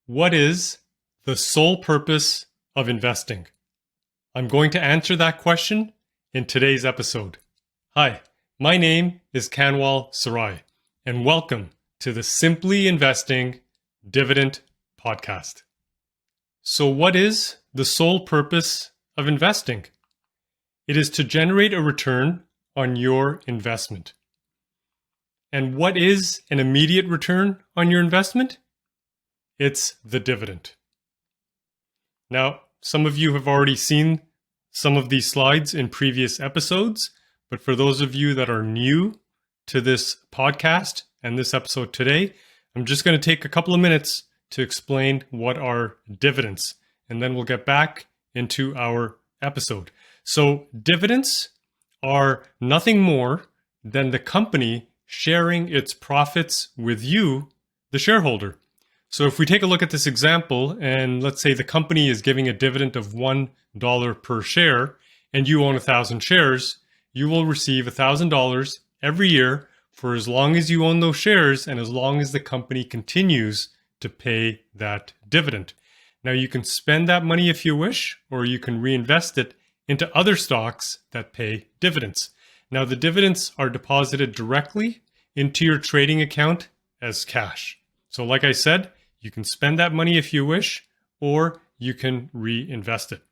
What is the sole purpose of investing? I'm going to answer that question in today's episode. Hi, my name is Kanwal Sarai, and welcome to the Simply Investing Dividend Podcast. So what is the sole purpose of investing? It is to generate a return on your investment. And what is an immediate return on your investment? It's the dividend. Now, some of you have already seen some of these slides in previous episodes, but for those of you that are new to this podcast and this episode today, I'm just going to take a couple of minutes to explain what are dividends, and then we'll get back into our episode. So dividends are nothing more than the company sharing its profits with you, the shareholder. So if we take a look at this example, and let's say the company is giving a dividend of $1 per share, and you own 1,000 shares, you will receive $1,000 every year for as long as you own those shares and as long as the company continues to pay that dividend. Now you can spend that money if you wish, or you can reinvest it into other stocks that pay dividends. Now the dividends are deposited directly into your trading account as cash. So like I said, you can spend that money if you wish, or you can reinvest it.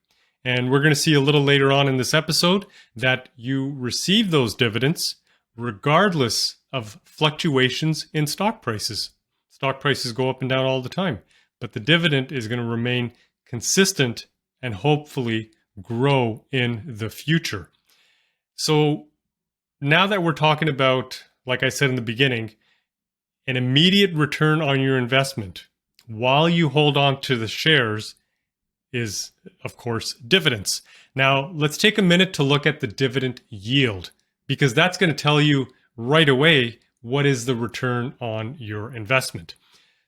And we're going to see a little later on in this episode that you receive those dividends regardless of fluctuations in stock prices. Stock prices go up and down all the time, but the dividend is going to remain consistent and hopefully grow in the future. So now that we're talking about, like I said in the beginning, an immediate return on your investment while you hold on to the shares is, of course, dividends. Now, let's take a minute to look at the dividend yield, because that's going to tell you right away what is the return on your investment.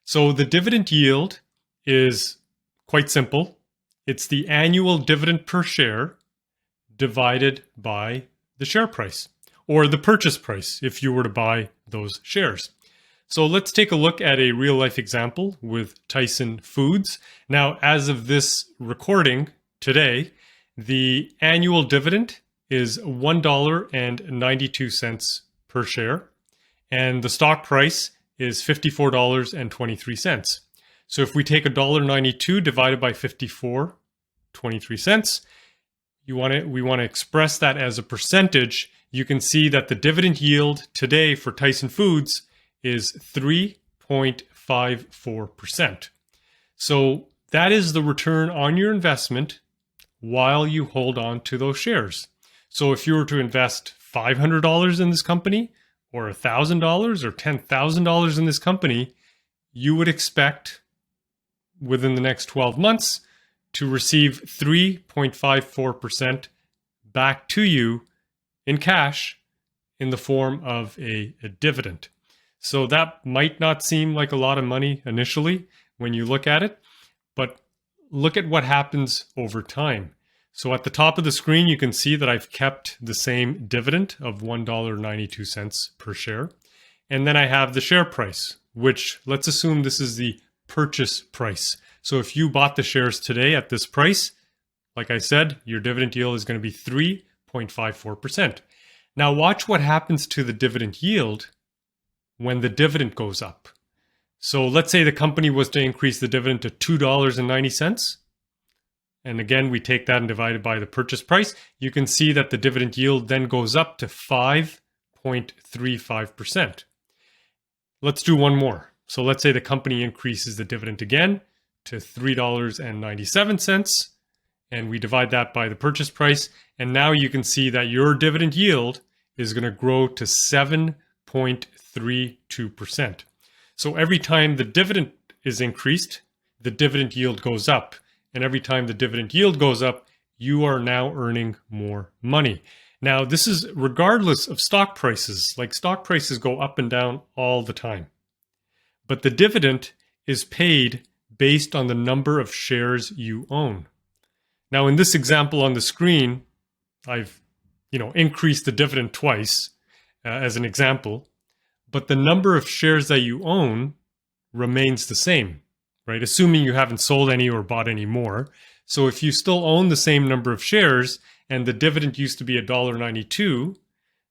So the dividend yield is quite simple. It's the annual dividend per share divided by the share price, or the purchase price if you were to buy those shares. So let's take a look at a real life example with Tyson Foods. Now, as of this recording today, the annual dividend is $1.92 per share, and the stock price is $54.23. So if we take $1.92 divided by 54.23, we want to express that as a percentage. You can see that the dividend yield today for Tyson Foods is 3.54%. So that is the return on your investment while you hold on to those shares. So if you were to invest $500 in this company, or $1,000 or $10,000 in this company, you would expect within the next 12 months to receive 3.54% back to you in cash in the form of a dividend. So that might not seem like a lot of money initially when you look at it, but look at what happens over time. So at the top of the screen, you can see that I've kept the same dividend of $1.92 per share. And then I have the share price, which let's assume this is the purchase price. So if you bought the shares today at this price, like I said, your dividend yield is going to be 3.54%. Now watch what happens to the dividend yield when the dividend goes up. So let's say the company was to increase the dividend to $2.90. And again, we take that and divide it by the purchase price. You can see that the dividend yield then goes up to 5.35%. Let's do one more. So let's say the company increases the dividend again to $3.97, and we divide that by the purchase price. And now you can see that your dividend yield is going to grow to 7.32%. So every time the dividend is increased, the dividend yield goes up. And every time the dividend yield goes up, you are now earning more money. Now, this is regardless of stock prices. Like, stock prices go up and down all the time. But the dividend is paid based on the number of shares you own. Now, in this example on the screen, I've increased the dividend twice as an example, but the number of shares that you own remains the same. right? Assuming you haven't sold any or bought any more. So if you still own the same number of shares and the dividend used to be $1.92,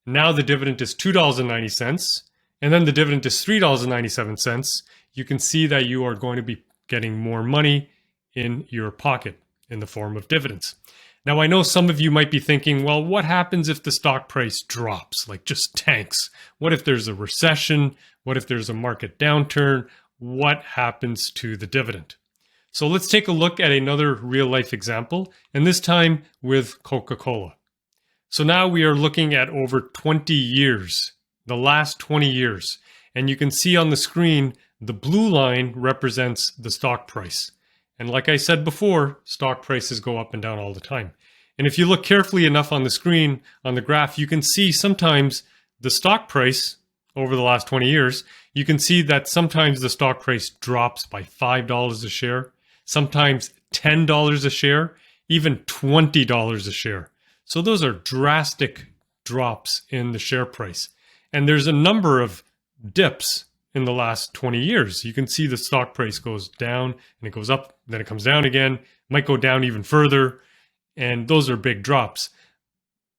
now the dividend is $2.90, and then the dividend is $3.97, you can see that you are going to be getting more money in your pocket in the form of dividends. Now, I know some of you might be thinking, well, what happens if the stock price drops, like just tanks? What if there's a recession? What if there's a market downturn? What happens to the dividend? So let's take a look at another real life example, and this time with Coca-Cola. So now we are looking at over 20 years, the last 20 years. And you can see on the screen, the blue line represents the stock price. And like I said before, stock prices go up and down all the time. And if you look carefully enough on the screen, on the graph, you can see sometimes the stock price over the last 20 years, you can see that sometimes the stock price drops by $5 a share, sometimes $10 a share, even $20 a share. So those are drastic drops in the share price. And there's a number of dips in the last 20 years. You can see the stock price goes down and it goes up, then it comes down again, might go down even further, and those are big drops.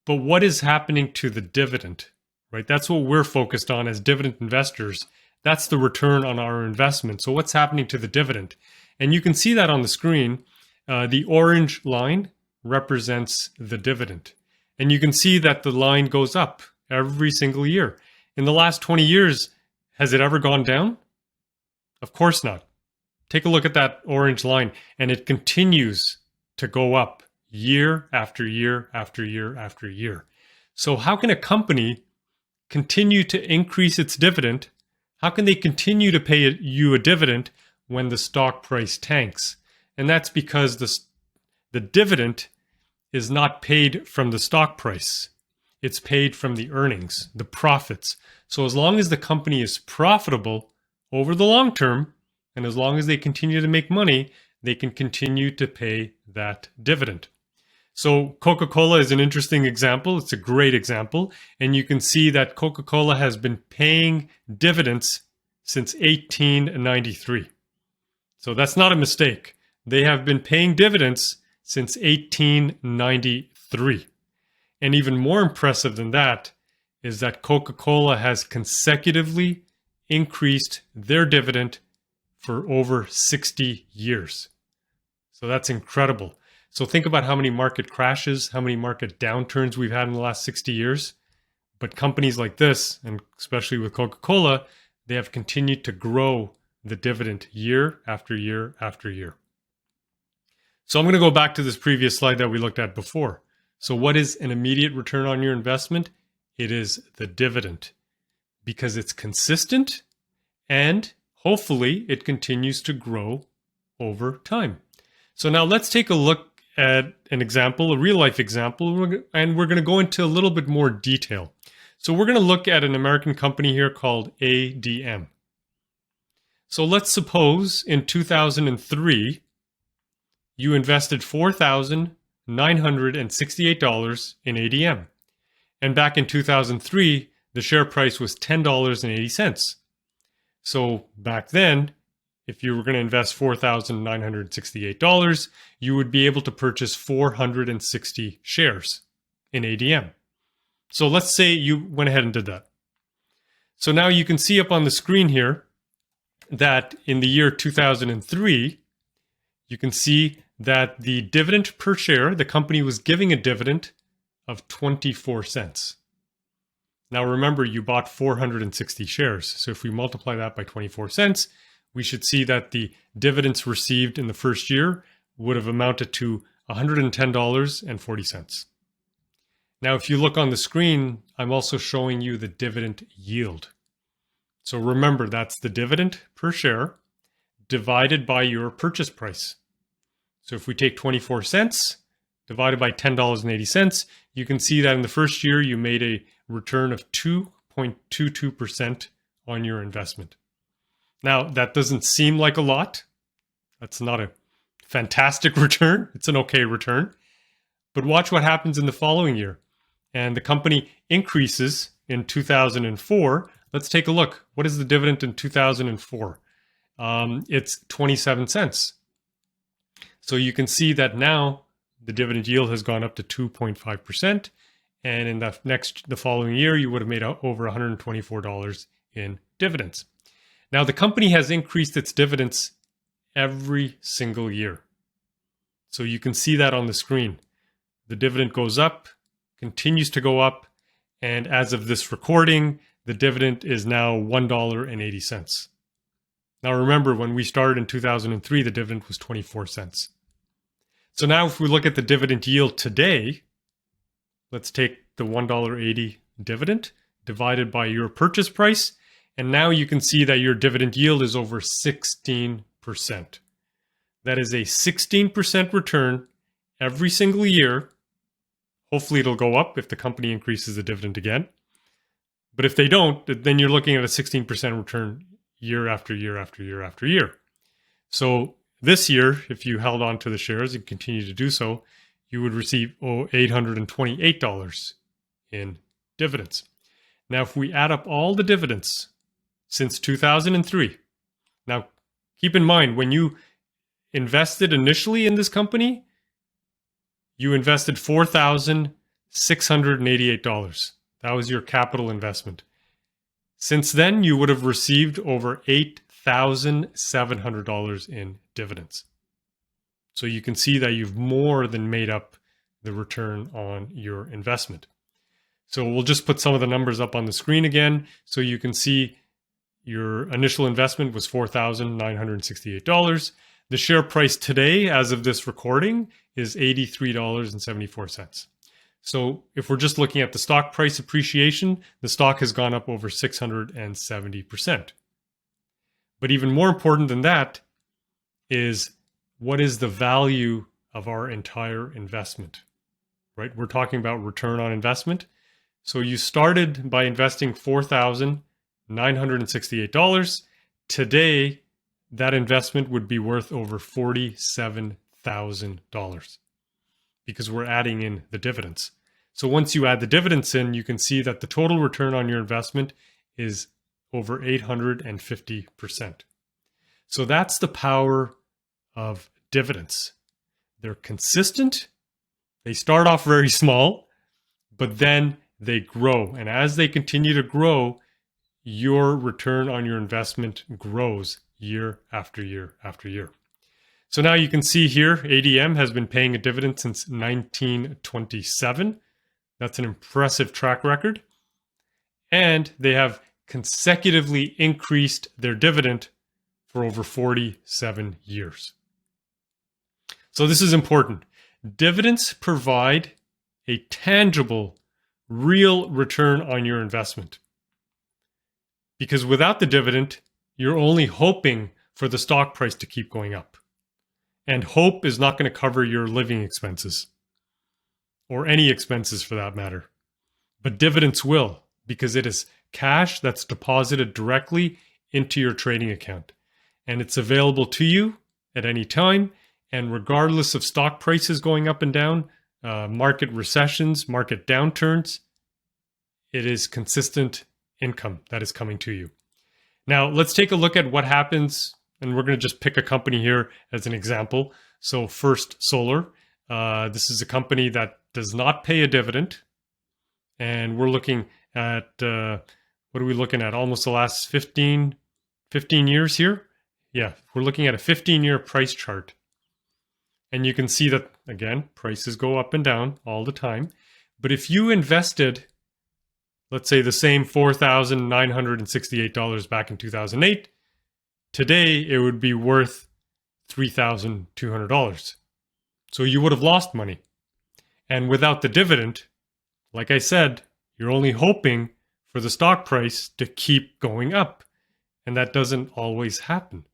But what is happening to the dividend, right? That's what we're focused on as dividend investors. That's the return on our investment. So what's happening to the dividend? And you can see that on the screen. The orange line represents the dividend. And you can see that the line goes up every single year. In the last 20 years, has it ever gone down? Of course not. Take a look at that orange line, and it continues to go up year after year after year after year. So how can a company continue to increase its dividend? How can they continue to pay you a dividend when the stock price tanks? And that's because the dividend is not paid from the stock price. It's paid from the earnings, the profits. So as long as the company is profitable over the long term, and as long as they continue to make money, they can continue to pay that dividend. So Coca-Cola is an interesting example. It's a great example. And you can see that Coca-Cola has been paying dividends since 1893. So that's not a mistake. They have been paying dividends since 1893. And even more impressive than that is that Coca-Cola has consecutively increased their dividend for over 60 years. So that's incredible. So think about how many market crashes, how many market downturns we've had in the last 60 years. But companies like this, and especially with Coca-Cola, they have continued to grow the dividend year after year after year. So I'm going to go back to this previous slide that we looked at before. So what is an immediate return on your investment? It is the dividend, because it's consistent and hopefully it continues to grow over time. So now let's take a look at an example, a real life example, and we're going to go into a little bit more detail. So we're going to look at an American company here called ADM. So let's suppose in 2003, you invested $4,968 in ADM. And back in 2003, the share price was $10.80. So back then, if you were going to invest $4,968, you would be able to purchase 460 shares in ADM. So let's say you went ahead and did that. So now you can see up on the screen here that in the year 2003, you can see that the dividend per share, the company was giving a dividend of 24 cents. Now remember, you bought 460 shares. So if we multiply that by 24 cents, we should see that the dividends received in the first year would have amounted to $110.40. Now, if you look on the screen, I'm also showing you the dividend yield. So remember, that's the dividend per share divided by your purchase price. So if we take 24 cents divided by $10.80, you can see that in the first year, you made a return of 2.22% on your investment. Now, that doesn't seem like a lot. That's not a fantastic return. It's an okay return. But watch what happens in the following year. And the company increases in 2004. Let's take a look. What is the dividend in 2004? it's 27 cents. So you can see that now the dividend yield has gone up to 2.5%. And in the following year, you would have made over $124 in dividends. Now, the company has increased its dividends every single year. So you can see that on the screen. The dividend goes up, continues to go up, and as of this recording, the dividend is now $1.80. Now remember, when we started in 2003, the dividend was 24 cents. So now if we look at the dividend yield today, let's take the $1.80 dividend divided by your purchase price, and now you can see that your dividend yield is over 16%. That is a 16% return every single year. Hopefully it'll go up if the company increases the dividend again. But if they don't, then you're looking at a 16% return year after year after year after year. So this year, if you held on to the shares and continue to do so, you would receive $828 in dividends. Now, if we add up all the dividends since 2003, now keep in mind, when you invested initially in this company, you invested $4,688. That was your capital investment. Since then, you would have received over $8,700 in dividends. So you can see that you've more than made up the return on your investment. So we'll just put some of the numbers up on the screen again. So you can see your initial investment was $4,968. The share price today, as of this recording, is $83.74. So if we're just looking at the stock price appreciation, the stock has gone up over 670%. But even more important than that is, what is the value of our entire investment, right? We're talking about return on investment. So you started by investing $4,968. Today, that investment would be worth over $47,000 because we're adding in the dividends. So once you add the dividends in, you can see that the total return on your investment is over 850%. So that's the power of dividends. They're consistent. They start off very small, but then they grow. And as they continue to grow, your return on your investment grows year after year after year. So now you can see here, ADM has been paying a dividend since 1927. That's an impressive track record. And they have consecutively increased their dividend for over 47 years. So this is important. Dividends provide a tangible, real return on your investment. Because without the dividend, you're only hoping for the stock price to keep going up. And hope is not going to cover your living expenses, or any expenses for that matter. But dividends will, because it is cash that's deposited directly into your trading account. And it's available to you at any time. And regardless of stock prices going up and down, market recessions, market downturns, it is consistent income that is coming to you. Now, let's take a look at what happens, and we're going to just pick a company here as an example. So First Solar, this is a company that does not pay a dividend, and we're looking at, what are we looking at? Almost the last 15 years here. Yeah, we're looking at a 15-year price chart. And you can see that, again, prices go up and down all the time. But if you invested, let's say, the same $4,968 back in 2008, today it would be worth $3,200. So you would have lost money. And without the dividend, like I said, you're only hoping for the stock price to keep going up. And that doesn't always happen.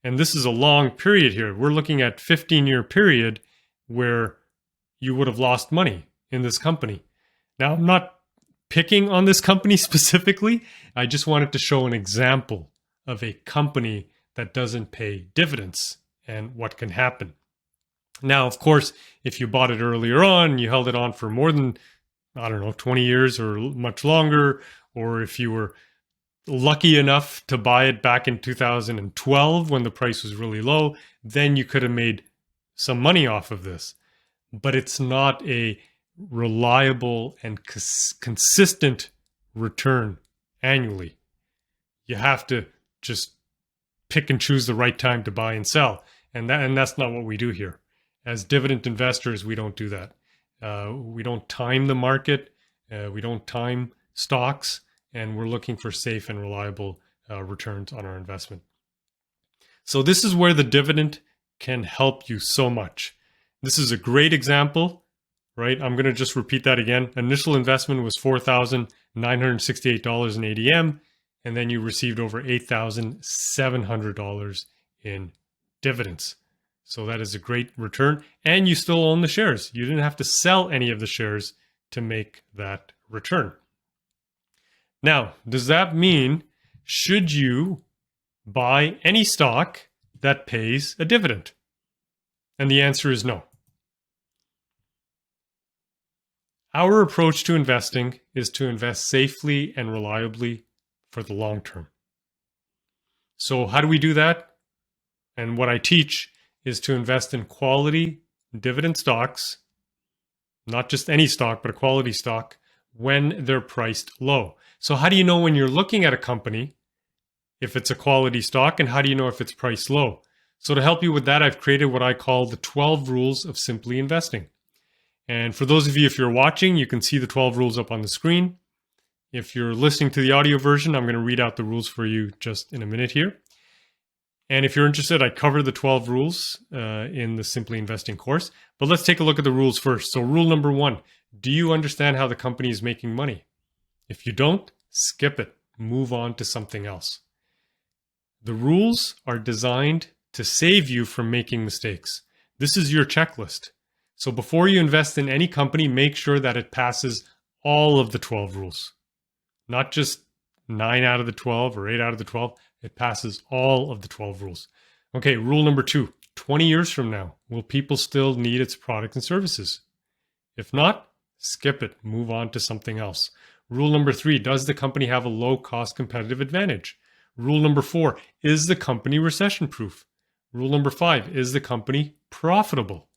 And this is a long period here. We're looking at 15-year period where you would have lost money in this company. Now, I'm not picking on this company specifically. I just wanted to show an example of a company that doesn't pay dividends and what can happen. Now, of course, if you bought it earlier on, you held it on for more than, 20 years or much longer, or if you were lucky enough to buy it back in 2012 when the price was really low, then you could have made some money off of this. But it's not a reliable and consistent return annually. You have to just pick and choose the right time to buy and sell. And that's not what we do here. As dividend investors, we don't do that. We don't time the market. We don't time stocks. And we're looking for safe and reliable returns on our investment. So this is where the dividend can help you so much. This is a great example, right? I'm going to just repeat that again. Initial investment was $4,968 in ADM, and then you received over $8,700 in dividends. So that is a great return, and you still own the shares. You didn't have to sell any of the shares to make that return. Now, does that mean should you buy any stock that pays a dividend? And the answer is no. Our approach to investing is to invest safely and reliably for the long term. So how do we do that? And what I teach is to invest in quality dividend stocks, not just any stock, but a quality stock when they're priced low. So how do you know when you're looking at a company if it's a quality stock, and how do you know if it's priced low? So to help you with that, I've created what I call the 12 rules of simply investing. And for those of you, if you're watching, you can see the 12 rules up on the screen. If you're listening to the audio version, I'm going to read out the rules for you just in a minute here. And if you're interested, I cover the 12 rules in the Simply Investing course. But let's take a look at the rules first. So rule number 1, do you understand how the company is making money? If you don't, skip it. Move on to something else. The rules are designed to save you from making mistakes. This is your checklist. So before you invest in any company, make sure that it passes all of the 12 rules. Not just 9 out of the 12 or 8 out of the 12. It passes all of the 12 rules. Okay, rule number 2, 20 years from now, will people still need its products and services? If not, skip it. Move on to something else. Rule number 3, does the company have a low-cost competitive advantage? Rule number 4, is the company recession-proof? Rule number 5, is the company profitable?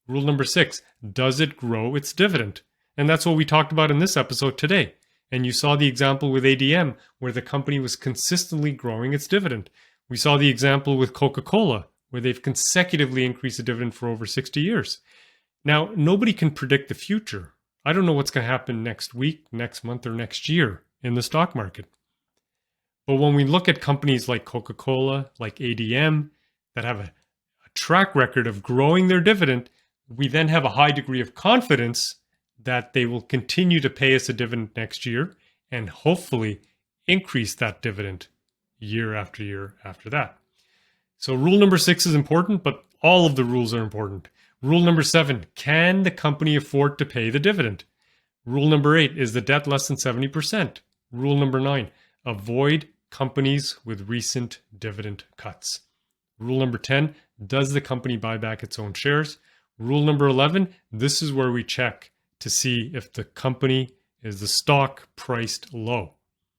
Rule number 6, does it grow its dividend? And that's what we talked about in this episode today. And you saw the example with ADM where the company was consistently growing its dividend. We saw the example with Coca-Cola where they've consecutively increased the dividend for over 60 years. Now, nobody can predict the future. I don't know what's going to happen next week, next month, or next year in the stock market. But when we look at companies like Coca-Cola, like ADM, that have a track record of growing their dividend, we then have a high degree of confidence that they will continue to pay us a dividend next year and hopefully increase that dividend year after year after that. So rule number 6 is important, but all of the rules are important. Rule number 7, can the company afford to pay the dividend? Rule number 8, is the debt less than 70%? Rule number 9, avoid companies with recent dividend cuts. Rule number 10, does the company buy back its own shares? Rule number 11, this is where we check to see if the company is the stock priced low.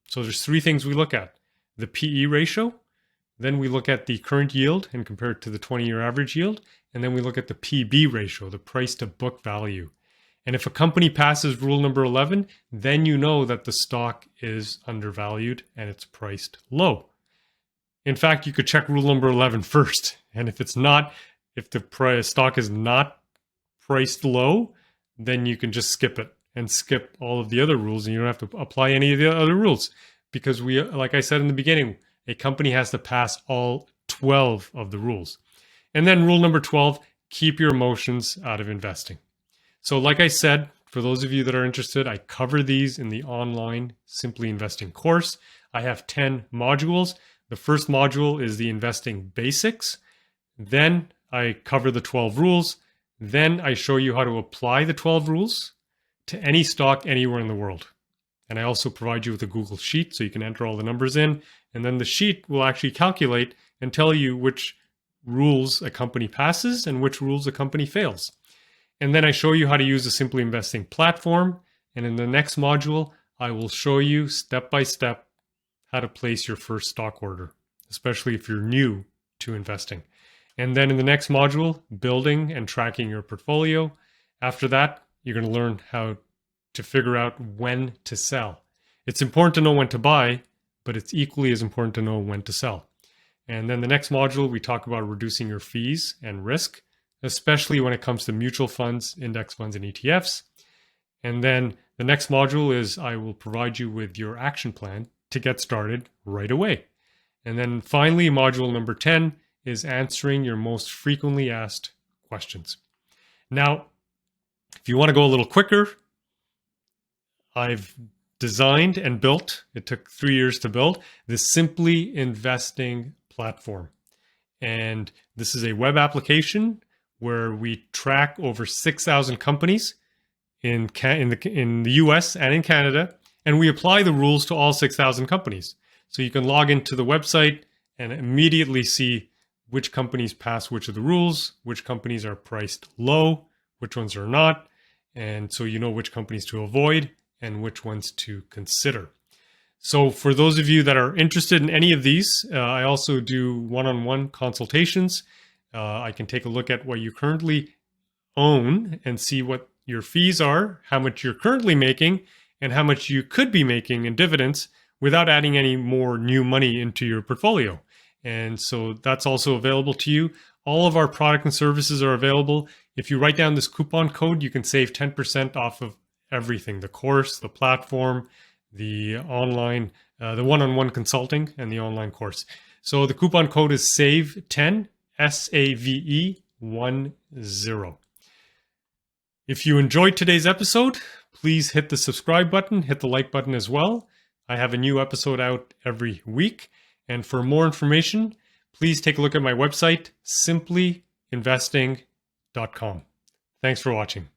So there's 3 things we look at. The PE ratio, then we look at the current yield and compare it to the 20-year average yield, and then we look at the PB ratio, the price to book value. And if a company passes rule number 11, then you know that the stock is undervalued and it's priced low. In fact, you could check rule number 11 first. And if it's not, if the stock is not priced low, then you can just skip it and skip all of the other rules, and you don't have to apply any of the other rules. Because like I said in the beginning, a company has to pass all 12 of the rules. And then rule number 12, keep your emotions out of investing. So like I said, for those of you that are interested, I cover these in the online Simply Investing course. I have 10 modules. The first module is the investing basics. Then I cover the 12 rules. Then I show you how to apply the 12 rules to any stock anywhere in the world. And I also provide you with a Google Sheet so you can enter all the numbers in. And then the sheet will actually calculate and tell you which rules a company passes and which rules a company fails. And then I show you how to use the Simply Investing platform. And in the next module, I will show you step by step how to place your first stock order, especially if you're new to investing. And then in the next module, building and tracking your portfolio. After that, you're going to learn how to figure out when to sell. It's important to know when to buy, but it's equally as important to know when to sell. And then the next module, we talk about reducing your fees and risk, especially when it comes to mutual funds, index funds, and ETFs. And then the next module is I will provide you with your action plan to get started right away. And then finally, module number 10 is answering your most frequently asked questions. Now, if you want to go a little quicker, I've designed and built, it took 3 years to build, the Simply Investing platform. And this is a web application where we track over 6,000 companies in the US and in Canada, and we apply the rules to all 6,000 companies. So you can log into the website and immediately see which companies pass which of the rules, which companies are priced low, which ones are not, and so you know which companies to avoid and which ones to consider. So for those of you that are interested in any of these, I also do one-on-one consultations. I can take a look at what you currently own and see what your fees are, how much you're currently making, and how much you could be making in dividends without adding any more new money into your portfolio. And so that's also available to you. All of our product and services are available. If you write down this coupon code, you can save 10% off of everything: the course, the platform, the online, the one-on-one consulting, and the online course. So the coupon code is SAVE10, SAVE10. If you enjoyed today's episode, please hit the subscribe button, hit the like button as well. I have a new episode out every week. And for more information, please take a look at my website, simplyinvesting.com. Thanks for watching.